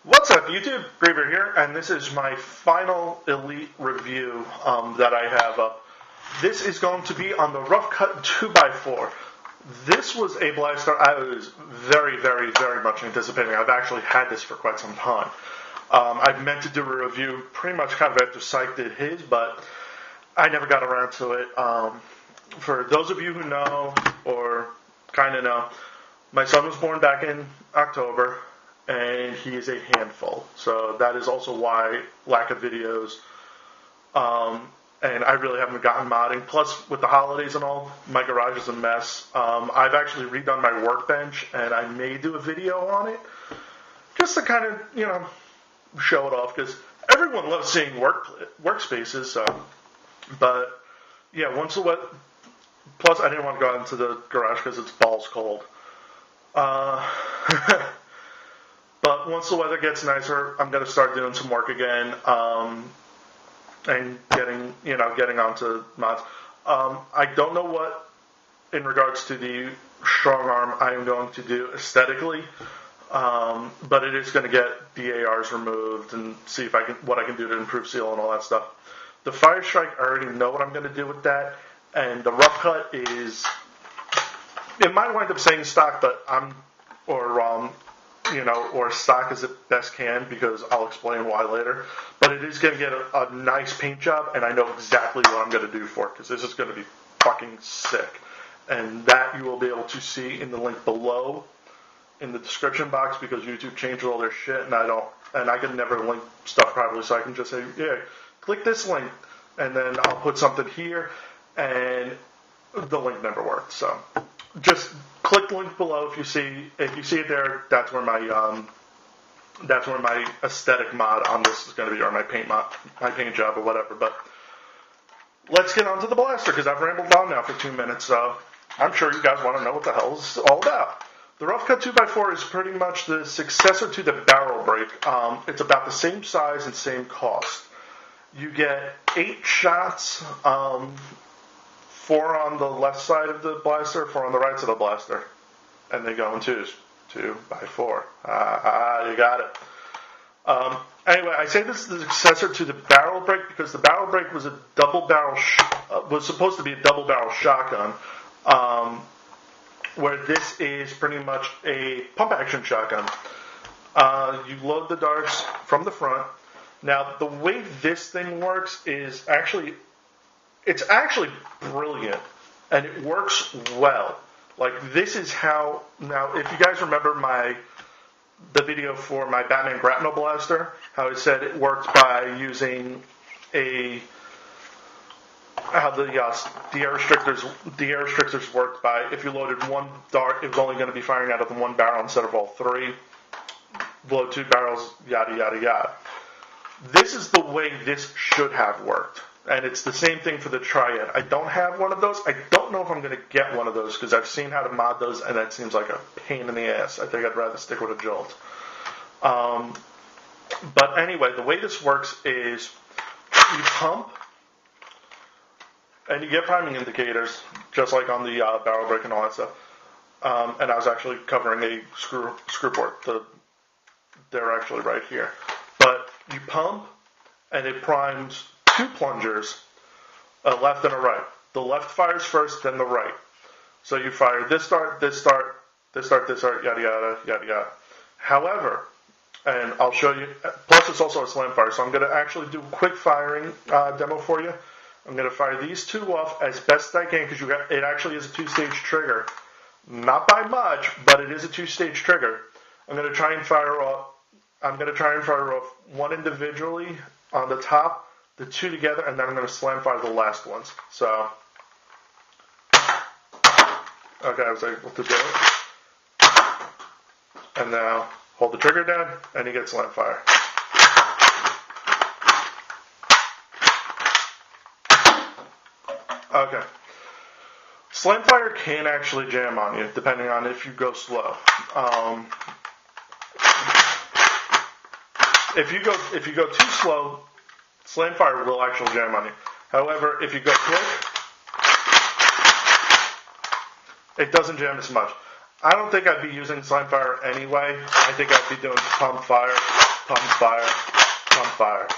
What's up, YouTube? Graver here, and this is my final Elite review that I have up. This is going to be on the Roughcut 2x4. This was a blaster I was very much anticipating. I've actually had this for quite some time. I've meant to do a review pretty much kind of after Psych did his, but I never got around to it. For those of you who know, or kind of know, my son was born back in October, and he is a handful. So that is also why lack of videos. And I really haven't gotten modding. Plus, with the holidays and all, my garage is a mess. I've actually redone my workbench, and I may do a video on it, just to kind of, show it off, because everyone loves seeing workspaces. So, but yeah, once the weather. Plus, I didn't want to go out into the garage because it's balls cold. But once the weather gets nicer, I'm going to start doing some work again, and getting onto mods. I don't know what, in regards to the strong arm, I am going to do aesthetically, but it is going to get the ARs removed and see if what I can do to improve seal and all that stuff. The Fire Strike, I already know what I'm going to do with that, and the Roughcut is, it might wind up saying stock, but or stock as it best can, because I'll explain why later. But it is going to get a nice paint job, and I know exactly what I'm going to do for it, because this is going to be fucking sick. And that you will be able to see in the link below in the description box, because YouTube changed all their shit, and I can never link stuff properly, so I can just say, yeah, click this link, and then I'll put something here, and the link never worked. So just click the link below if you see it there. That's where my aesthetic mod on this is going to be, or my paint job or whatever. But let's get on to the blaster, because I've rambled on now for 2 minutes. So I'm sure you guys want to know what the hell this is all about. The Roughcut 2x4 is pretty much the successor to the barrel break. It's about the same size and same cost. You get 8 shots. 4 on the left side of the blaster, 4 on the right side of the blaster. And they go in twos. 2x4. You got it. Anyway, I say this is the successor to the barrel break because the barrel break was was supposed to be a double barrel shotgun, where this is pretty much a pump action shotgun. You load the darts from the front. Now, the way this thing works is it's actually brilliant, and it works well. Like, this is how, now, if you guys remember the video for my Batman Grapnel Blaster, how I said it worked by using how the air restrictors worked by, if you loaded 1 dart, it was only going to be firing out of the 1 barrel instead of all 3. Load 2 barrels, yada, yada, yada. This is the way this should have worked. And it's the same thing for the Triad. I don't have one of those. I don't know if I'm going to get one of those, because I've seen how to mod those, and that seems like a pain in the ass. I think I'd rather stick with a Jolt. But anyway, the way this works is you pump, and you get priming indicators, just like on the barrel break and all that stuff. And I was actually covering a screw port. They're actually right here. But you pump, and it primes 2 plungers, a left and a right. The left fires first, then the right. So you fire this dart, this dart, this dart, this dart, yada, yada, yada, yada. However, and I'll show you, plus it's also a slam fire, so I'm going to actually do a quick firing demo for you. I'm going to fire these 2 off as best I can, because it actually is a 2-stage trigger. Not by much, but it is a 2-stage trigger. I'm going to try and fire off 1 individually on the top, the 2 together, and then I'm going to slam fire the last ones. So, okay, I was able to do it. And now, hold the trigger down, and you get slam fire. Okay. Slam fire can actually jam on you, depending on if you go slow. If you go too slow, slam fire will actually jam on you. However, if you go quick, it doesn't jam as much. I don't think I'd be using slam fire anyway. I think I'd be doing pump fire. pump, fire, pump, fire.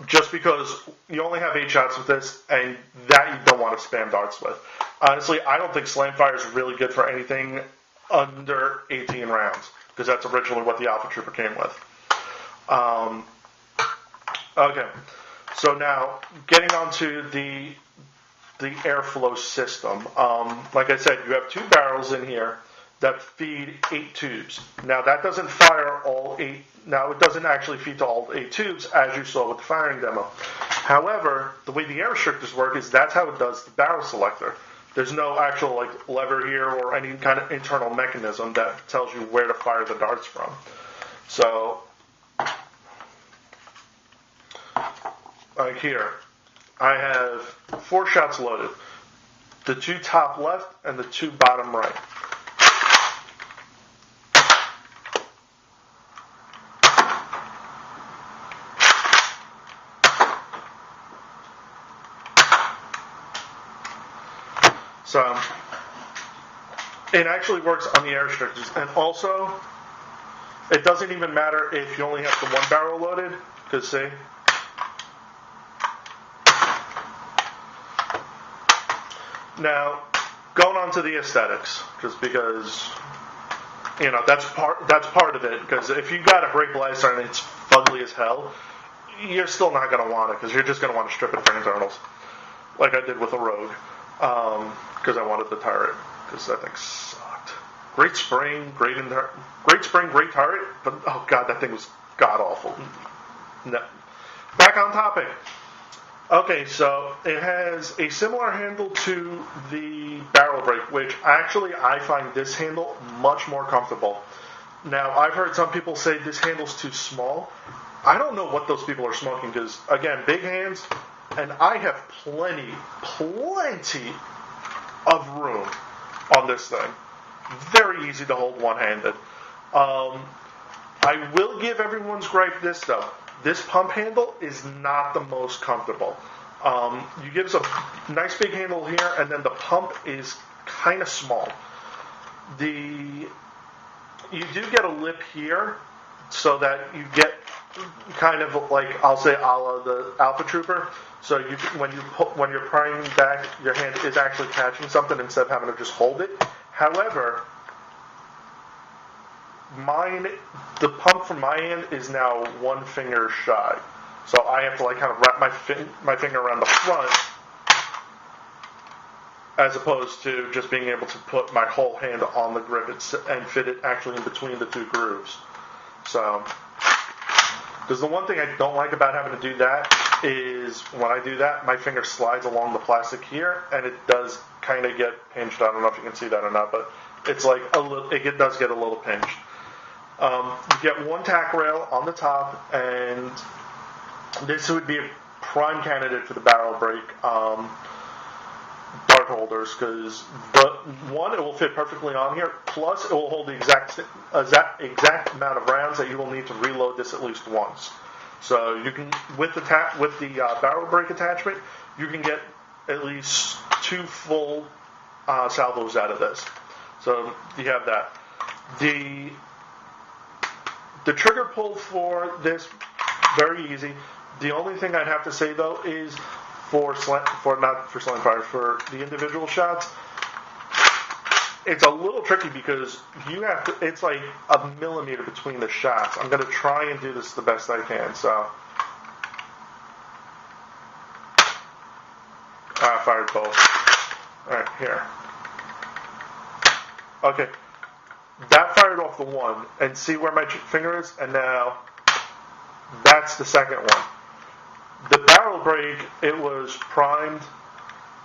Just because you only have 8 shots with this, and that you don't want to spam darts with. Honestly, I don't think slam fire is really good for anything under 18 rounds, because that's originally what the Alpha Trooper came with. Okay, so now getting onto the airflow system. Like I said, you have 2 barrels in here that feed 8 tubes. Now that doesn't fire all 8. Now it doesn't actually feed to all 8 tubes, as you saw with the firing demo. However, the way the air restrictors work is that's how it does the barrel selector. There's no actual lever here or any kind of internal mechanism that tells you where to fire the darts from. So, like here, I have 4 shots loaded. The 2 top left and the 2 bottom right. So, it actually works on the air restrictors. And also, it doesn't even matter if you only have the 1 barrel loaded, because see, now, going on to the aesthetics, just because, that's part of it, because if you got a great blaster and it's fugly as hell, you're still not going to want it, because you're just going to want to strip it for internals, like I did with a Rogue, because I wanted the turret, because that thing sucked. Great spring, great turret, but oh god, that thing was god-awful. No. Back on topic. Okay, so it has a similar handle to the barrel brake, which actually I find this handle much more comfortable. Now, I've heard some people say this handle's too small. I don't know what those people are smoking, because, again, big hands, and I have plenty of room on this thing. Very easy to hold one-handed. I will give everyone's gripe this, though. This pump handle is not the most comfortable. You give us a nice big handle here, and then the pump is kind of small. You do get a lip here, so that you get kind of like, I'll say, a la the Alpha Trooper. So when you're prying back, your hand is actually catching something instead of having to just hold it. However, the pump from my end is now 1 finger shy. So I have to kind of wrap my finger around the front, as opposed to just being able to put my whole hand on the grip and fit it actually in between the 2 grooves. So, because the one thing I don't like about having to do that is when I do that, my finger slides along the plastic here, and it does kind of get pinched. I don't know if you can see that or not, but it's it does get a little pinched. You get 1 tack rail on the top, and this would be a prime candidate for the barrel brake dart holders, because it will fit perfectly on here, plus it will hold the exact amount of rounds that you will need to reload this at least once. So you can, with the barrel brake attachment, you can get at least 2 full salvos out of this. So you have that. The trigger pull for this, very easy. The only thing I'd have to say though is for the individual shots, it's a little tricky because it's like a millimeter between the shots. I'm going to try and do this the best I can. So, I fired both. Alright, here. Okay. That fired off the 1, and see where my finger is? And now, that's the second one. The barrel brake, it was primed,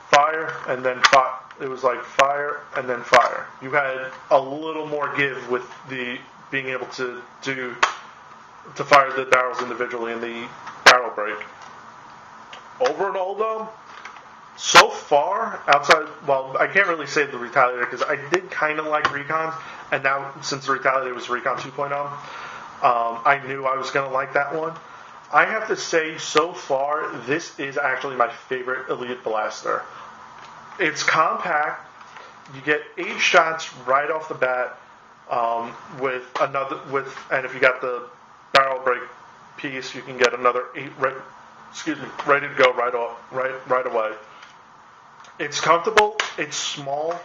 fire, and then fire. It was like fire, and then fire. You had a little more give with the being able to fire the barrels individually in the barrel brake. Overall, though, so far, I can't really say the Retaliator, because I did kind of like Recons, and now, since the Retaliator was Recon 2.0, I knew I was going to like that one. I have to say, so far, this is actually my favorite Elite Blaster. It's compact. You get 8 shots right off the bat, and if you got the barrel break piece, you can get another 8 ready to go right away. It's comfortable. It's small.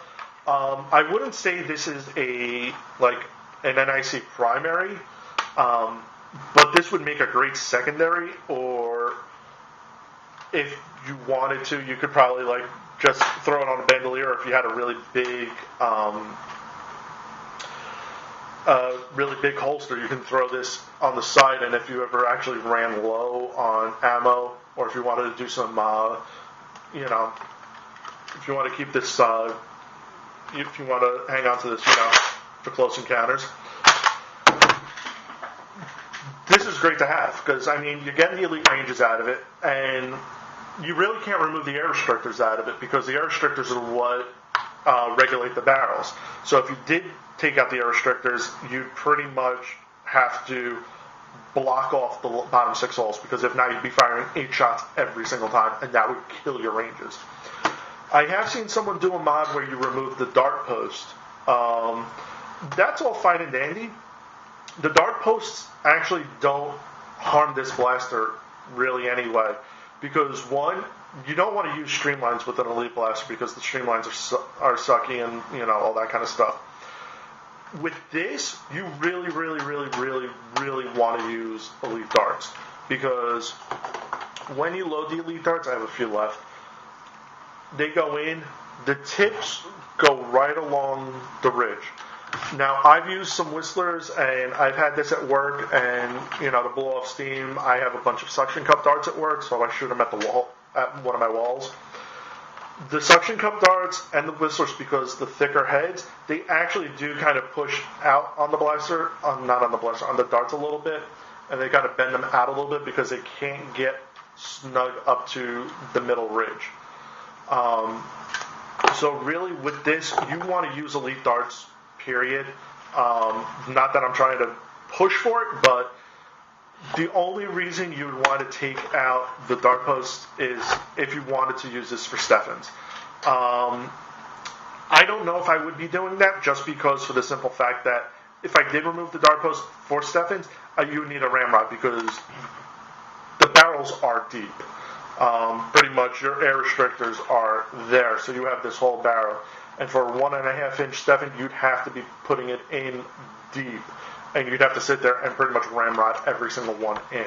I wouldn't say this is an NIC primary, but this would make a great secondary. Or if you wanted to, you could probably just throw it on a bandolier. Or if you had a really big holster, you can throw this on the side. And if you ever actually ran low on ammo, or if you wanted to do some, if you want to keep this, if you want to hang on to this, for close encounters, this is great to have because you're getting the elite ranges out of it, and you really can't remove the air restrictors out of it because the air restrictors are what regulate the barrels. So if you did take out the air restrictors, you'd pretty much have to block off the bottom 6 holes, because if not, you'd be firing 8 shots every single time, and that would kill your ranges. I have seen someone do a mod where you remove the dart post. That's all fine and dandy. The dart posts actually don't harm this blaster really anyway, because one, you don't want to use streamlines with an elite blaster because the streamlines are sucky and all that kind of stuff. With this, you really, really, really, really, really want to use elite darts, because when you load the elite darts, I have a few left, they go in, the tips go right along the ridge. Now, I've used some whistlers, and I've had this at work, and, to blow off steam, I have a bunch of suction cup darts at work, so I shoot them at the wall, at one of my walls. The suction cup darts and the whistlers, because the thicker heads, they actually do kind of push out on the blaster, on the darts a little bit, and they kind of bend them out a little bit because they can't get snug up to the middle ridge. So really, with this, you want to use elite darts, period. Not that I'm trying to push for it, but the only reason you would want to take out the dart post is if you wanted to use this for Steffens. I don't know if I would be doing that, just because for the simple fact that if I did remove the dart post for Steffens, you would need a ramrod, because the barrels are deep. Pretty much your air restrictors are there, so you have this whole barrel. And for a 1.5 inch Steffen, you'd have to be putting it in deep, and you'd have to sit there and pretty much ramrod every single one in.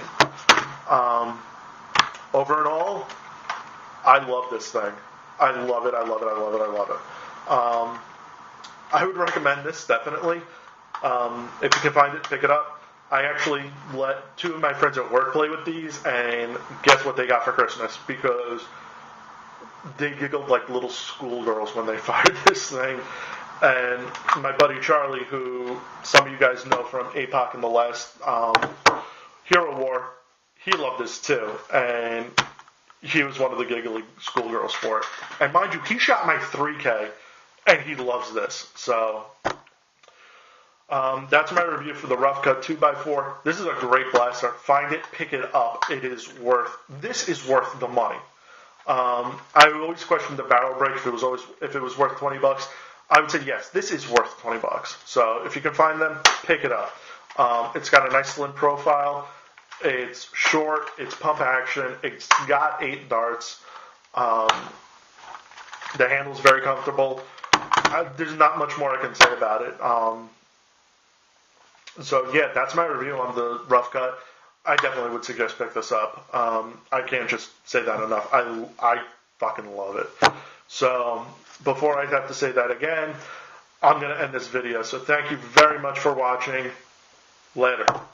Over and all, I love this thing. I love it. I love it. I love it. I love it. I would recommend this, definitely. If you can find it, pick it up. I actually let 2 of my friends at work play with these, and guess what they got for Christmas? Because they giggled like little schoolgirls when they fired this thing. And my buddy Charlie, who some of you guys know from APOC in the last Hero War, he loved this too. And he was one of the giggly schoolgirls for it. And mind you, he shot my 3K, and he loves this. So that's my review for the Roughcut 2x4. This is a great blaster. Find it, pick it up. This is worth the money. I always questioned the barrel break if it was worth $20. I would say yes, this is worth $20. So if you can find them, pick it up. It's got a nice slim profile. It's short. It's pump action. It's got 8 darts. The handle's very comfortable. There's not much more I can say about it. So yeah, that's my review on the Roughcut. I definitely would suggest pick this up. I can't just say that enough. I fucking love it. So before I have to say that again, I'm going to end this video. So thank you very much for watching. Later.